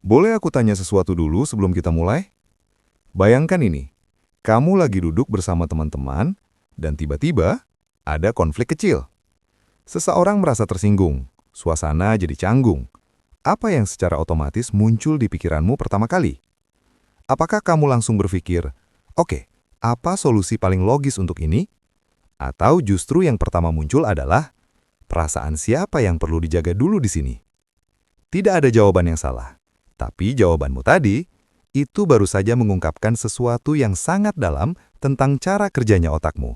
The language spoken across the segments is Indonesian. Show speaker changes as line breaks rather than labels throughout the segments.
Boleh aku tanya sesuatu dulu sebelum kita mulai? Bayangkan ini, kamu lagi duduk bersama teman-teman, dan tiba-tiba ada konflik kecil. Seseorang merasa tersinggung, suasana jadi canggung. Apa yang secara otomatis muncul di pikiranmu pertama kali? Apakah kamu langsung berpikir, oke, apa solusi paling logis untuk ini? Atau justru yang pertama muncul adalah, perasaan siapa yang perlu dijaga dulu di sini? Tidak ada jawaban yang salah. Tapi jawabanmu tadi, itu baru saja mengungkapkan sesuatu yang sangat dalam tentang cara kerjanya otakmu.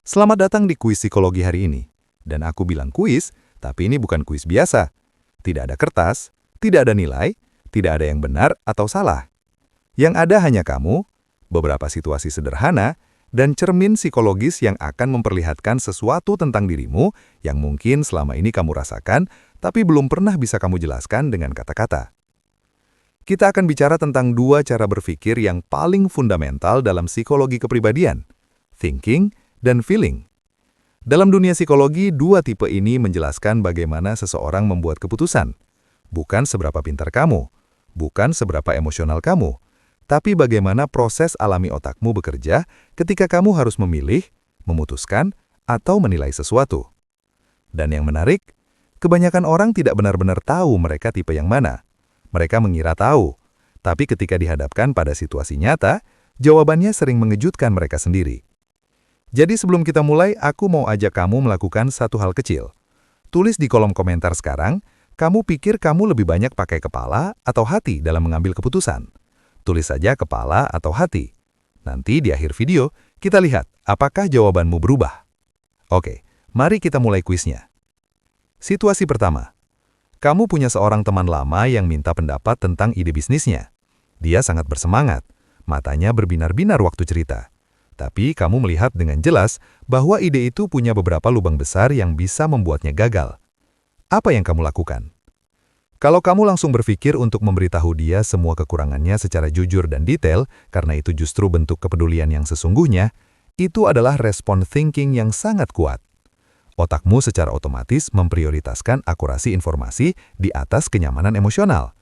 Selamat datang di kuis psikologi hari ini. Dan aku bilang kuis, tapi ini bukan kuis biasa. Tidak ada kertas, tidak ada nilai, tidak ada yang benar atau salah. Yang ada hanya kamu, beberapa situasi sederhana, dan cermin psikologis yang akan memperlihatkan sesuatu tentang dirimu yang mungkin selama ini kamu rasakan, tapi belum pernah bisa kamu jelaskan dengan kata-kata. Kita akan bicara tentang dua cara berpikir yang paling fundamental dalam psikologi kepribadian, thinking dan feeling. Dalam dunia psikologi, dua tipe ini menjelaskan bagaimana seseorang membuat keputusan. Bukan seberapa pintar kamu, bukan seberapa emosional kamu, tapi bagaimana proses alami otakmu bekerja ketika kamu harus memilih, memutuskan, atau menilai sesuatu. Dan yang menarik, kebanyakan orang tidak benar-benar tahu mereka tipe yang mana. Mereka mengira tahu, tapi ketika dihadapkan pada situasi nyata, jawabannya sering mengejutkan mereka sendiri. Jadi sebelum kita mulai, aku mau ajak kamu melakukan satu hal kecil. Tulis di kolom komentar sekarang, kamu pikir kamu lebih banyak pakai kepala atau hati dalam mengambil keputusan. Tulis saja kepala atau hati. Nanti di akhir video, kita lihat apakah jawabanmu berubah. Oke, mari kita mulai kuisnya. Situasi pertama. Kamu punya seorang teman lama yang minta pendapat tentang ide bisnisnya. Dia sangat bersemangat, matanya berbinar-binar waktu cerita. Tapi kamu melihat dengan jelas bahwa ide itu punya beberapa lubang besar yang bisa membuatnya gagal. Apa yang kamu lakukan? Kalau kamu langsung berpikir untuk memberitahu dia semua kekurangannya secara jujur dan detail, karena itu justru bentuk kepedulian yang sesungguhnya, itu adalah respon thinking yang sangat kuat. Otakmu secara otomatis memprioritaskan akurasi informasi di atas kenyamanan emosional.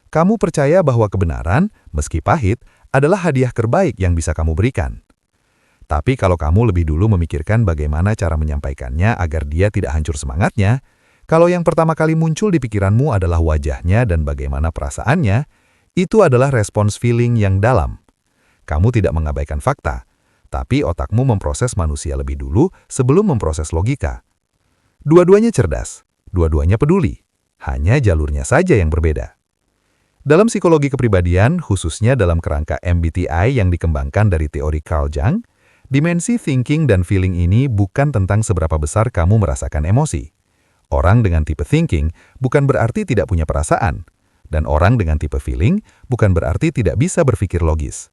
Kamu percaya bahwa kebenaran, meski pahit, adalah hadiah terbaik yang bisa kamu berikan. Tapi kalau kamu lebih dulu memikirkan bagaimana cara menyampaikannya agar dia tidak hancur semangatnya, kalau yang pertama kali muncul di pikiranmu adalah wajahnya dan bagaimana perasaannya, itu adalah respons feeling yang dalam. Kamu tidak mengabaikan fakta, tapi otakmu memproses manusia lebih dulu sebelum memproses logika. Dua-duanya cerdas, dua-duanya peduli, hanya jalurnya saja yang berbeda. Dalam psikologi kepribadian, khususnya dalam kerangka MBTI yang dikembangkan dari teori Carl Jung, dimensi thinking dan feeling ini bukan tentang seberapa besar kamu merasakan emosi. Orang dengan tipe thinking bukan berarti tidak punya perasaan, dan orang dengan tipe feeling bukan berarti tidak bisa berpikir logis.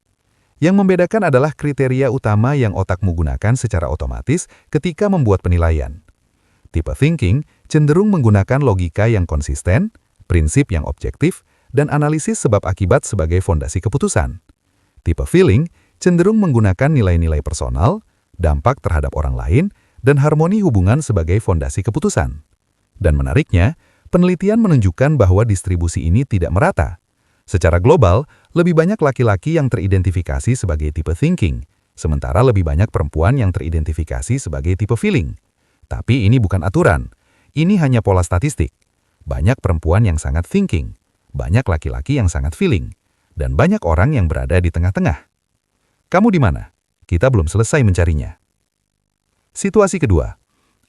Yang membedakan adalah kriteria utama yang otakmu gunakan secara otomatis ketika membuat penilaian. Tipe thinking cenderung menggunakan logika yang konsisten, prinsip yang objektif, dan analisis sebab akibat sebagai fondasi keputusan. Tipe feeling cenderung menggunakan nilai-nilai personal, dampak terhadap orang lain, dan harmoni hubungan sebagai fondasi keputusan. Dan menariknya, penelitian menunjukkan bahwa distribusi ini tidak merata. Secara global, lebih banyak laki-laki yang teridentifikasi sebagai tipe thinking, sementara lebih banyak perempuan yang teridentifikasi sebagai tipe feeling. Tapi ini bukan aturan, ini hanya pola statistik. Banyak perempuan yang sangat thinking, banyak laki-laki yang sangat feeling, dan banyak orang yang berada di tengah-tengah. Kamu di mana? Kita belum selesai mencarinya. Situasi kedua.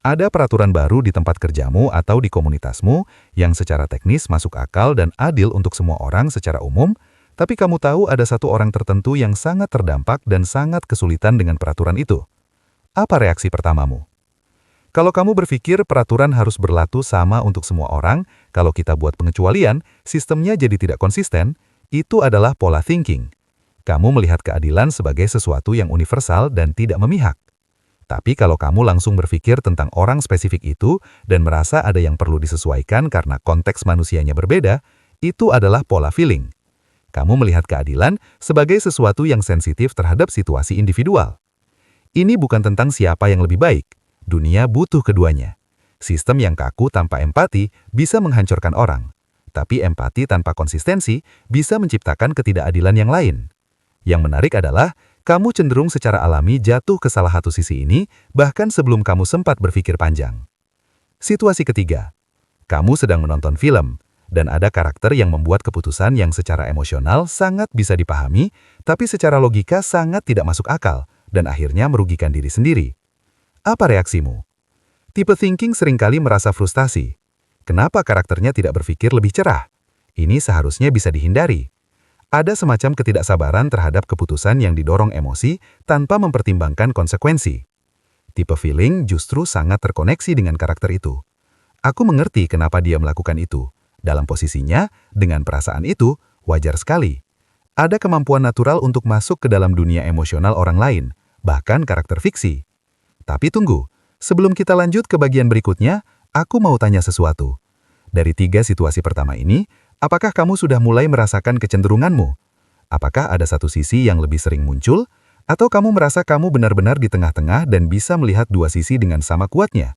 Ada peraturan baru di tempat kerjamu atau di komunitasmu yang secara teknis masuk akal dan adil untuk semua orang secara umum, tapi kamu tahu ada satu orang tertentu yang sangat terdampak dan sangat kesulitan dengan peraturan itu. Apa reaksi pertamamu? Kalau kamu berpikir peraturan harus berlaku sama untuk semua orang, kalau kita buat pengecualian, sistemnya jadi tidak konsisten, itu adalah pola thinking. Kamu melihat keadilan sebagai sesuatu yang universal dan tidak memihak. Tapi kalau kamu langsung berpikir tentang orang spesifik itu dan merasa ada yang perlu disesuaikan karena konteks manusianya berbeda, itu adalah pola feeling. Kamu melihat keadilan sebagai sesuatu yang sensitif terhadap situasi individual. Ini bukan tentang siapa yang lebih baik. Dunia butuh keduanya. Sistem yang kaku tanpa empati bisa menghancurkan orang.
Tapi empati tanpa konsistensi bisa menciptakan ketidakadilan yang lain. Yang menarik adalah, kamu cenderung secara alami jatuh ke salah satu sisi ini, bahkan sebelum kamu sempat berpikir panjang. Situasi ketiga, kamu sedang menonton film, dan ada karakter yang membuat keputusan yang secara emosional sangat bisa dipahami, tapi secara logika sangat tidak masuk akal, dan akhirnya merugikan diri sendiri. Apa reaksimu? Tipe thinking seringkali merasa frustasi. Kenapa karakternya tidak berpikir lebih cerah? Ini seharusnya bisa dihindari. Ada semacam ketidaksabaran terhadap keputusan yang didorong emosi tanpa mempertimbangkan konsekuensi. Tipe feeling justru sangat terkoneksi dengan karakter itu. Aku mengerti kenapa dia melakukan itu. Dalam posisinya, dengan perasaan itu, wajar sekali. Ada kemampuan natural untuk masuk ke dalam dunia emosional orang lain, bahkan karakter fiksi. Tapi tunggu, sebelum kita lanjut ke bagian berikutnya, aku mau tanya sesuatu. Dari 3 situasi pertama ini, apakah kamu sudah mulai merasakan kecenderunganmu? Apakah ada satu sisi yang lebih sering muncul? Atau kamu merasa kamu benar-benar di tengah-tengah dan bisa melihat 2 sisi dengan sama kuatnya?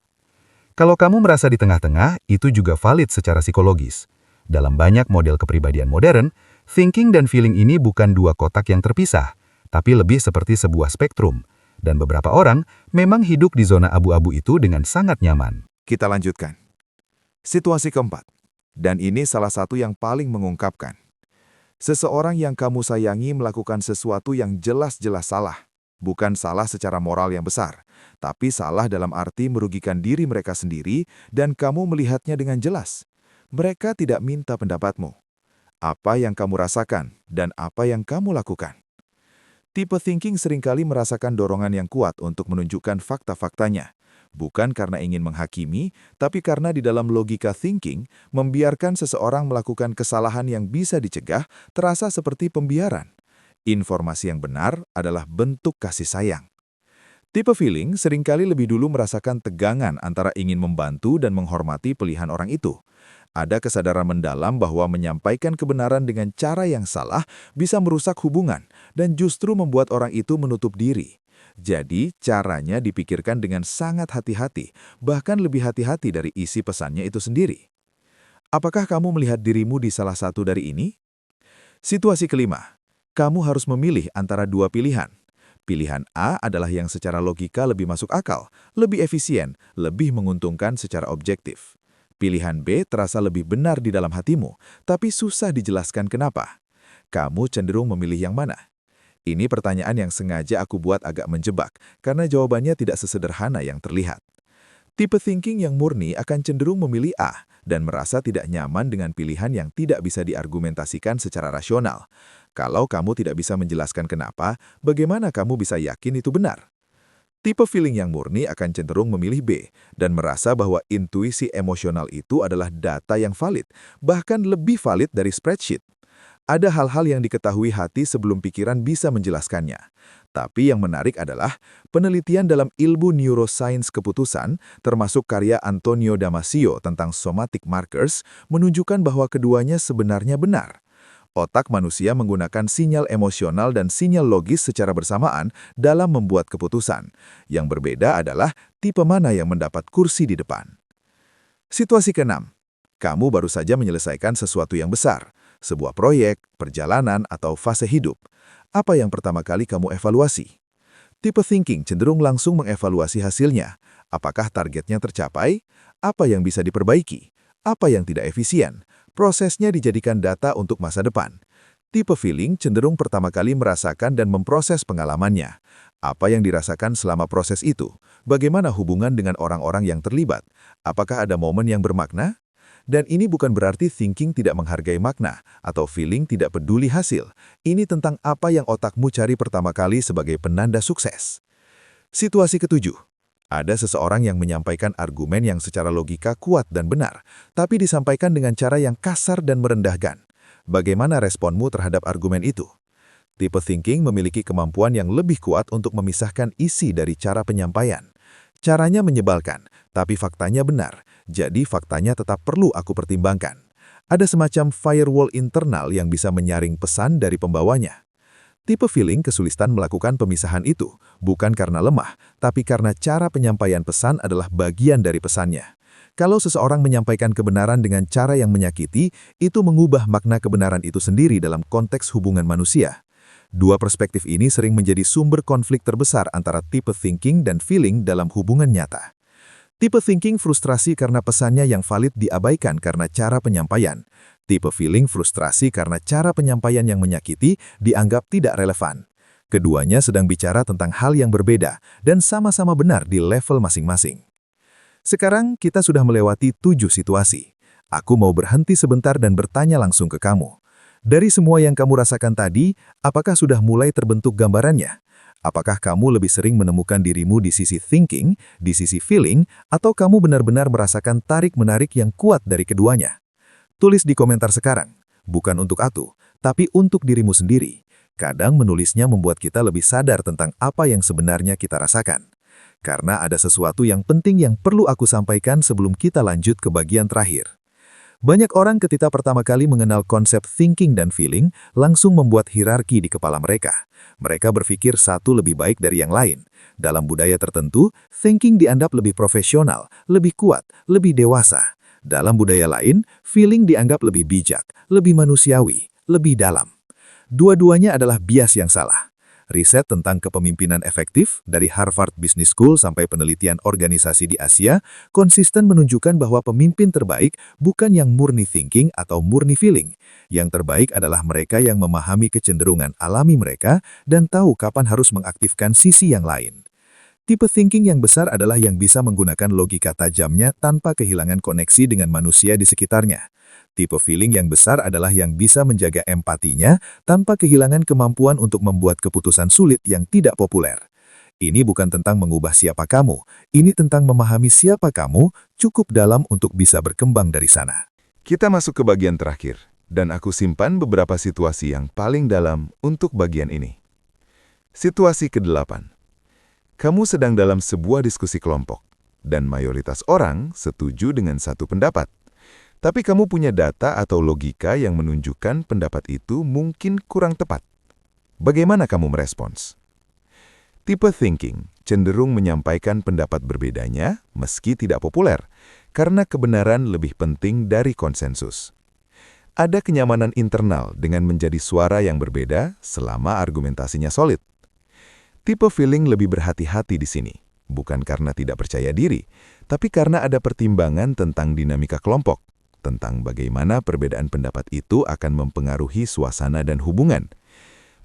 Kalau kamu merasa di tengah-tengah, itu juga valid secara psikologis. Dalam banyak model kepribadian modern, thinking dan feeling ini bukan 2 kotak yang terpisah, tapi lebih seperti sebuah spektrum. Dan beberapa orang memang hidup di zona abu-abu itu dengan sangat nyaman.
Kita lanjutkan. Situasi keempat. Dan ini salah satu yang paling mengungkapkan. Seseorang yang kamu sayangi melakukan sesuatu yang jelas-jelas salah. Bukan salah secara moral yang besar, tapi salah dalam arti merugikan diri mereka sendiri dan kamu melihatnya dengan jelas. Mereka tidak minta pendapatmu. Apa yang kamu rasakan dan apa yang kamu lakukan. Tipe thinking seringkali merasakan dorongan yang kuat untuk menunjukkan fakta-faktanya. Bukan karena ingin menghakimi, tapi karena di dalam logika thinking, membiarkan seseorang melakukan kesalahan yang bisa dicegah terasa seperti pembiaran. Informasi yang benar adalah bentuk kasih sayang. Tipe feeling seringkali lebih dulu merasakan tegangan antara ingin membantu dan menghormati pilihan orang itu. Ada kesadaran mendalam bahwa menyampaikan kebenaran dengan cara yang salah bisa merusak hubungan dan justru membuat orang itu menutup diri. Jadi, caranya dipikirkan dengan sangat hati-hati, bahkan lebih hati-hati dari isi pesannya itu sendiri. Apakah kamu melihat dirimu di salah satu dari ini? Situasi kelima, kamu harus memilih antara 2 pilihan. Pilihan A adalah yang secara logika lebih masuk akal, lebih efisien, lebih menguntungkan secara objektif. Pilihan B terasa lebih benar di dalam hatimu, tapi susah dijelaskan kenapa. Kamu cenderung memilih yang mana? Ini pertanyaan yang sengaja aku buat agak menjebak, karena jawabannya tidak sesederhana yang terlihat. Tipe thinking yang murni akan cenderung memilih A dan merasa tidak nyaman dengan pilihan yang tidak bisa diargumentasikan secara rasional. Kalau kamu tidak bisa menjelaskan kenapa, bagaimana kamu bisa yakin itu benar? Tipe feeling yang murni akan cenderung memilih B dan merasa bahwa intuisi emosional itu adalah data yang valid, bahkan lebih valid dari spreadsheet. Ada hal-hal yang diketahui hati sebelum pikiran bisa menjelaskannya. Tapi yang menarik adalah penelitian dalam ilmu neuroscience keputusan, termasuk karya Antonio Damasio tentang somatic markers, menunjukkan bahwa keduanya sebenarnya benar. Otak manusia menggunakan sinyal emosional dan sinyal logis secara bersamaan dalam membuat keputusan. Yang berbeda adalah tipe mana yang mendapat kursi di depan. Situasi ke-6. Kamu baru saja menyelesaikan sesuatu yang besar. Sebuah proyek, perjalanan, atau fase hidup. Apa yang pertama kali kamu evaluasi? Tipe thinking cenderung langsung mengevaluasi hasilnya. Apakah targetnya tercapai? Apa yang bisa diperbaiki? Apa yang tidak efisien? Prosesnya dijadikan data untuk masa depan. Tipe feeling cenderung pertama kali merasakan dan memproses pengalamannya. Apa yang dirasakan selama proses itu? Bagaimana hubungan dengan orang-orang yang terlibat? Apakah ada momen yang bermakna? Dan ini bukan berarti thinking tidak menghargai makna atau feeling tidak peduli hasil. Ini tentang apa yang otakmu cari pertama kali sebagai penanda sukses. Situasi ke-7. Ada seseorang yang menyampaikan argumen yang secara logika kuat dan benar, tapi disampaikan dengan cara yang kasar dan merendahkan. Bagaimana responmu terhadap argumen itu? Tipe thinking memiliki kemampuan yang lebih kuat untuk memisahkan isi dari cara penyampaian. Caranya menyebalkan, tapi faktanya benar, jadi faktanya tetap perlu aku pertimbangkan. Ada semacam firewall internal yang bisa menyaring pesan dari pembawanya. Tipe feeling kesulitan melakukan pemisahan itu, bukan karena lemah, tapi karena cara penyampaian pesan adalah bagian dari pesannya.
Kalau seseorang menyampaikan kebenaran dengan cara yang menyakiti, itu mengubah makna kebenaran itu sendiri dalam konteks hubungan manusia. Dua perspektif ini sering menjadi sumber konflik terbesar antara tipe thinking dan feeling dalam hubungan nyata. Tipe thinking frustrasi karena pesannya yang valid diabaikan karena cara penyampaian. Tipe feeling frustrasi karena cara penyampaian yang menyakiti dianggap tidak relevan. Keduanya sedang bicara tentang hal yang berbeda dan sama-sama benar di level masing-masing. Sekarang kita sudah melewati 7 situasi. Aku mau berhenti sebentar dan bertanya langsung ke kamu. Dari semua yang kamu rasakan tadi, apakah sudah mulai terbentuk gambarannya? Apakah kamu lebih sering menemukan dirimu di sisi thinking, di sisi feeling, atau kamu benar-benar merasakan tarik-menarik yang kuat dari keduanya? Tulis di komentar sekarang, bukan untuk aku, tapi untuk dirimu sendiri. Kadang menulisnya membuat kita lebih sadar tentang apa yang sebenarnya kita rasakan. Karena ada sesuatu yang penting yang perlu aku sampaikan sebelum kita lanjut ke bagian terakhir. Banyak orang ketika pertama kali mengenal konsep thinking dan feeling, langsung membuat hierarki di kepala mereka. Mereka berpikir satu lebih baik dari yang lain. Dalam budaya tertentu, thinking dianggap lebih profesional, lebih kuat, lebih dewasa. Dalam budaya lain, feeling dianggap lebih bijak, lebih manusiawi, lebih dalam. Dua-duanya adalah bias yang salah. Riset tentang kepemimpinan efektif dari Harvard Business School sampai penelitian organisasi di Asia konsisten menunjukkan bahwa pemimpin terbaik bukan yang murni thinking atau murni feeling. Yang terbaik adalah mereka yang memahami kecenderungan alami mereka dan tahu kapan harus mengaktifkan sisi yang lain. Tipe thinking yang besar adalah yang bisa menggunakan logika tajamnya tanpa kehilangan koneksi dengan manusia di sekitarnya. Tipe feeling yang besar adalah yang bisa menjaga empatinya tanpa kehilangan kemampuan untuk membuat keputusan sulit yang tidak populer. Ini bukan tentang mengubah siapa kamu, ini tentang memahami siapa kamu cukup dalam untuk bisa berkembang dari sana.
Kita masuk ke bagian terakhir, dan aku simpan beberapa situasi yang paling dalam untuk bagian ini. Situasi ke-8. Kamu sedang dalam sebuah diskusi kelompok, dan mayoritas orang setuju dengan satu pendapat. Tapi kamu punya data atau logika yang menunjukkan pendapat itu mungkin kurang tepat. Bagaimana kamu merespons? Tipe thinking cenderung menyampaikan pendapat berbedanya meski tidak populer, karena kebenaran lebih penting dari konsensus. Ada kenyamanan internal dengan menjadi suara yang berbeda selama argumentasinya solid. Tipe feeling lebih berhati-hati di sini, bukan karena tidak percaya diri, tapi karena ada pertimbangan tentang dinamika kelompok, tentang bagaimana perbedaan pendapat itu akan mempengaruhi suasana dan hubungan.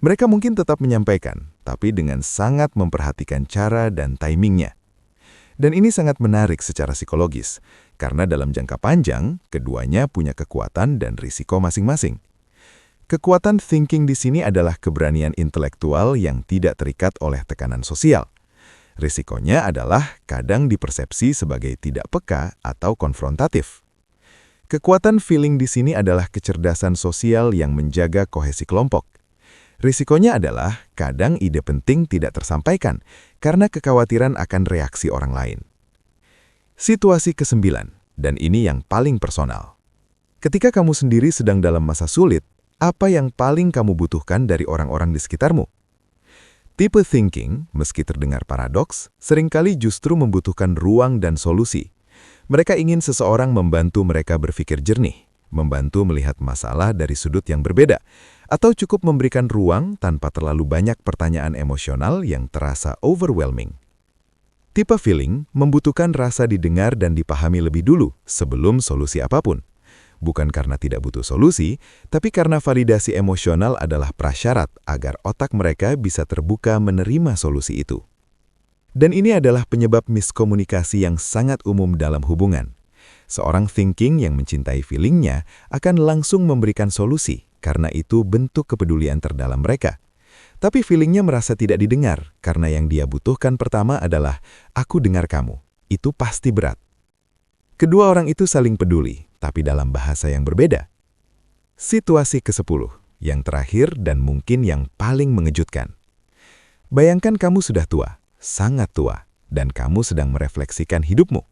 Mereka mungkin tetap menyampaikan, tapi dengan sangat memperhatikan cara dan timingnya. Dan ini sangat menarik secara psikologis, karena dalam jangka panjang, keduanya punya kekuatan dan risiko masing-masing. Kekuatan thinking di sini adalah keberanian intelektual yang tidak terikat oleh tekanan sosial. Risikonya adalah kadang dipersepsi sebagai tidak peka atau konfrontatif. Kekuatan feeling di sini adalah kecerdasan sosial yang menjaga kohesi kelompok. Risikonya adalah kadang ide penting tidak tersampaikan karena kekhawatiran akan reaksi orang lain. Situasi ke-9, dan ini yang paling personal. Ketika kamu sendiri sedang dalam masa sulit, apa yang paling kamu butuhkan dari orang-orang di sekitarmu? Tipe thinking, meski terdengar paradoks, seringkali justru membutuhkan ruang dan solusi. Mereka ingin seseorang membantu mereka berpikir jernih, membantu melihat masalah dari sudut yang berbeda, atau cukup memberikan ruang tanpa terlalu banyak pertanyaan emosional yang terasa overwhelming. Tipe feeling membutuhkan rasa didengar dan dipahami lebih dulu sebelum solusi apapun. Bukan karena tidak butuh solusi, tapi karena validasi emosional adalah prasyarat agar otak mereka bisa terbuka menerima solusi itu. Dan ini adalah penyebab miskomunikasi yang sangat umum dalam hubungan. Seorang thinking yang mencintai feelingnya akan langsung memberikan solusi, karena itu bentuk kepedulian terdalam mereka. Tapi feelingnya merasa tidak didengar, karena yang dia butuhkan pertama adalah, aku dengar kamu. Itu pasti berat. Kedua orang itu saling peduli, tapi dalam bahasa yang berbeda. Situasi ke-10, yang terakhir dan mungkin yang paling mengejutkan. Bayangkan kamu sudah tua, sangat tua, dan kamu sedang merefleksikan hidupmu.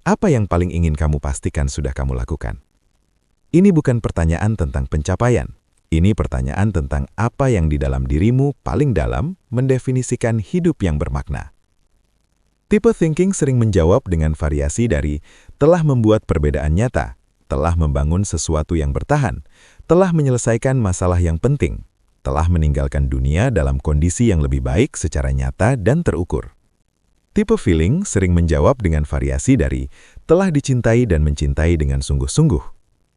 Apa yang paling ingin kamu pastikan sudah kamu lakukan? Ini bukan pertanyaan tentang pencapaian. Ini pertanyaan tentang apa yang di dalam dirimu paling dalam mendefinisikan hidup yang bermakna. Tipe thinking sering menjawab dengan variasi dari
telah membuat perbedaan nyata, telah membangun sesuatu yang bertahan, telah menyelesaikan masalah yang penting, telah meninggalkan dunia dalam kondisi yang lebih baik secara nyata dan terukur. Tipe feeling sering menjawab dengan variasi dari telah dicintai dan mencintai dengan sungguh-sungguh,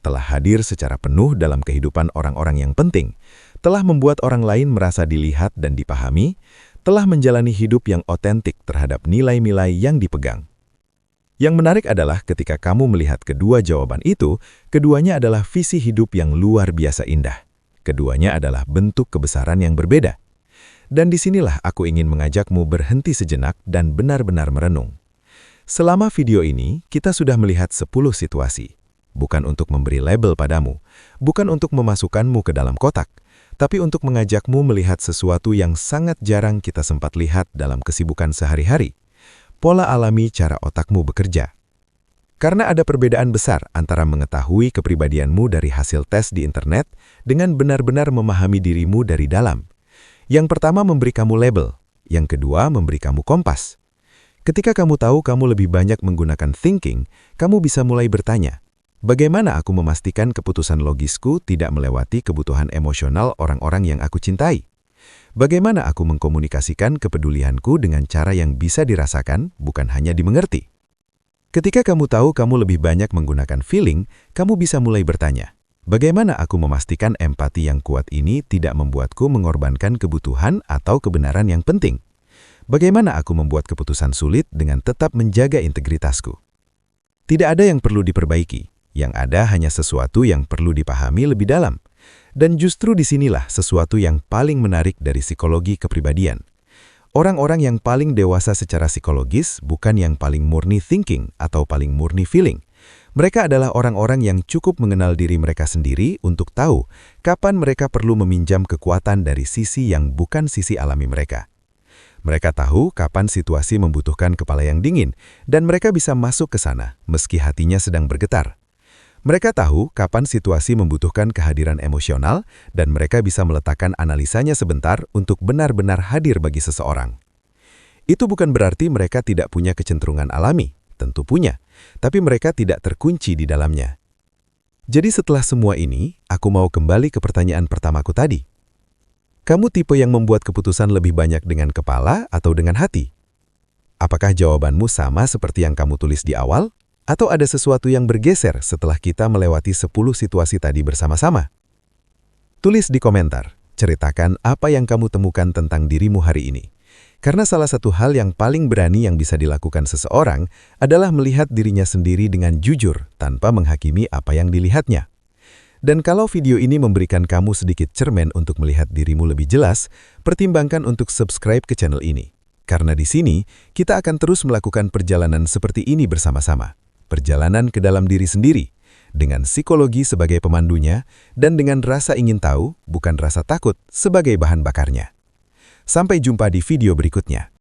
telah hadir secara penuh dalam kehidupan orang-orang yang penting, telah membuat orang lain merasa dilihat dan dipahami, telah menjalani hidup yang otentik terhadap nilai-nilai yang dipegang. Yang menarik adalah ketika kamu melihat kedua jawaban itu, keduanya adalah visi hidup yang luar biasa indah. Keduanya adalah bentuk kebesaran yang berbeda. Dan disinilah aku ingin mengajakmu berhenti sejenak dan benar-benar merenung. Selama video ini, kita sudah melihat 10 situasi. Bukan untuk memberi label padamu, bukan untuk memasukkanmu ke dalam kotak, tapi untuk mengajakmu melihat sesuatu yang sangat jarang kita sempat lihat dalam kesibukan sehari-hari. Pola alami cara otakmu bekerja. Karena ada perbedaan besar antara mengetahui kepribadianmu dari hasil tes di internet dengan benar-benar memahami dirimu dari dalam. Yang pertama memberi kamu label, yang kedua memberi kamu kompas. Ketika kamu tahu kamu lebih banyak menggunakan thinking, kamu bisa mulai bertanya, bagaimana aku memastikan keputusan logisku tidak melewati kebutuhan emosional orang-orang yang aku cintai? Bagaimana aku mengkomunikasikan kepedulianku dengan cara yang bisa dirasakan, bukan hanya dimengerti? Ketika kamu tahu kamu lebih banyak menggunakan feeling, kamu bisa mulai bertanya, bagaimana aku memastikan empati yang kuat ini tidak membuatku mengorbankan kebutuhan atau kebenaran yang penting? Bagaimana aku membuat keputusan sulit dengan tetap menjaga integritasku? Tidak ada yang perlu diperbaiki, yang ada hanya sesuatu yang perlu dipahami lebih dalam. Dan justru disinilah sesuatu yang paling menarik dari psikologi kepribadian. Orang-orang yang paling dewasa secara psikologis bukan yang paling murni thinking atau paling murni feeling. Mereka adalah orang-orang yang cukup mengenal diri mereka sendiri untuk tahu kapan mereka perlu meminjam kekuatan dari sisi yang bukan sisi alami mereka. Mereka tahu kapan situasi membutuhkan kepala yang dingin, dan mereka bisa masuk ke sana meski hatinya sedang bergetar. Mereka tahu kapan situasi membutuhkan kehadiran emosional, dan mereka bisa meletakkan analisanya sebentar untuk benar-benar hadir bagi seseorang. Itu bukan berarti mereka tidak punya kecenderungan alami, tentu punya, tapi mereka tidak terkunci di dalamnya. Jadi setelah semua ini, aku mau kembali ke pertanyaan pertamaku tadi. Kamu tipe yang membuat keputusan lebih banyak dengan kepala atau dengan hati? Apakah jawabanmu sama seperti yang kamu tulis di awal? Atau ada sesuatu yang bergeser setelah kita melewati 10 situasi tadi bersama-sama? Tulis di komentar, ceritakan apa yang kamu temukan tentang dirimu hari ini. Karena salah satu hal yang paling berani yang bisa dilakukan seseorang adalah melihat dirinya sendiri dengan jujur tanpa menghakimi apa yang dilihatnya. Dan kalau video ini memberikan kamu sedikit cermin untuk melihat dirimu lebih jelas, pertimbangkan untuk subscribe ke channel ini. Karena di sini, kita akan terus melakukan perjalanan seperti ini bersama-sama. Perjalanan ke dalam diri sendiri, dengan psikologi sebagai pemandunya, dan dengan rasa ingin tahu, bukan rasa takut, sebagai bahan bakarnya. Sampai jumpa di video berikutnya.